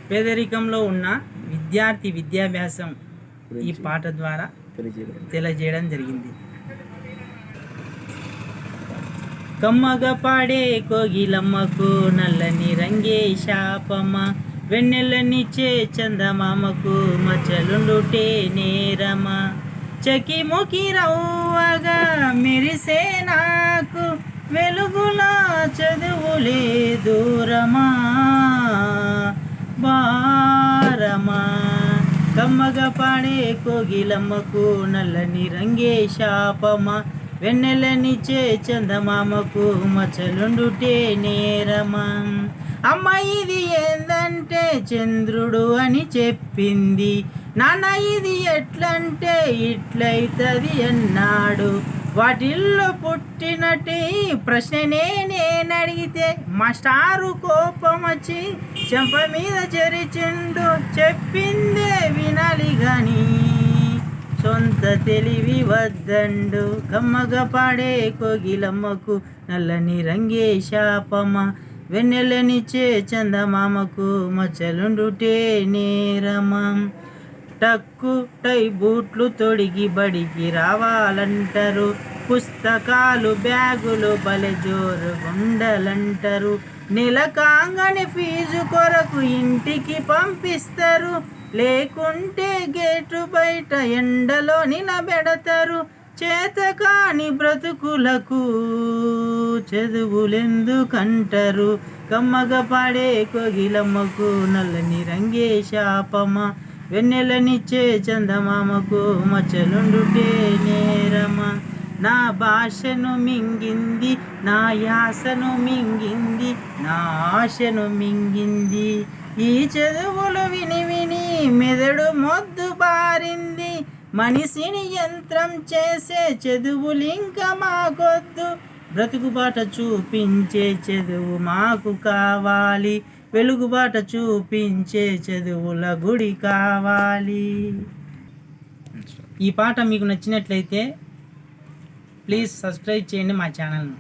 పేదరికంలో ఉన్న విద్యార్థి విద్యాభ్యాసం ఈ పాట ద్వారా తెలియజేయడం జరిగింది. కమ్మగా పాడే కోగిలమ్మకు నల్లని రంగే శాపమ, వెన్నెలనిచ్చే చందమామకు మచ్చలుండుటే నేరమా, చకిముకి రవ్వగా మెరిసే నాకు వెలుగులా చదువులే దూరమా భారమా. కమ్మగా పాడే కోగిలమ్మకు నల్లని రంగే శాపమా, వెన్నెలనిచ్చే చందమామకు మచ్చలుండుటే నేరమా. అమ్మ ఇది ఏందంటే చంద్రుడు అని చెప్పింది, నాన్న ఇది ఎట్లంటే ఇట్లయితది అన్నాడు. వాటిల్లో పుట్టినట్టి ప్రశ్ననే నేనడిగితే మాస్టారు కోపం వచ్చి చెంప మీద చెరిచిండు. చెప్పిందే వినాలి గాని సొంత తెలివి వద్దండు. కమ్మగా పాడే కోగిలమ్మకు నల్లని రంగే శాపమా, వెన్నెలనిచ్చే చందమామకు మచ్చలుండుటే నేరమా. టక్కు టై బూట్లు తొడిగి బడికి రావాలంటారు, పుస్తకాలు బ్యాగులు బలె జోరు గుండలంటారు. నెల కాంగని ఫీజు కొరకు ఇంటికి పంపిస్తారు, లేకుంటే గేటు బయట ఎండలో నిలబెడతారు. చేతకాని బ్రతుకులకు చదువులెందుకంటారు. కమ్మగా పాడే కోగిలమ్మకు నల్లని రంగే శాపమా, వెన్నెలనిచ్చే చందమామకు మచ్చలుండుటే నేరమా. నా భాషను మింగింది, నా యాసను మింగింది, నా ఆశను మింగింది. ఈ చదువులు విని విని మెదడు మొద్దు బారింది. మనిషిని యంత్రం చేసే చదువులింక మాకొద్దు. బ్రతుకుబాట చూపించే చదువు మాకు కావాలి, వెలుగుబాట చూపించే చదువుల గుడి కావాలి. ఈ పాట మీకు నచ్చినట్లయితే ప్లీజ్ సబ్స్క్రైబ్ చేయండి మా ఛానల్ను.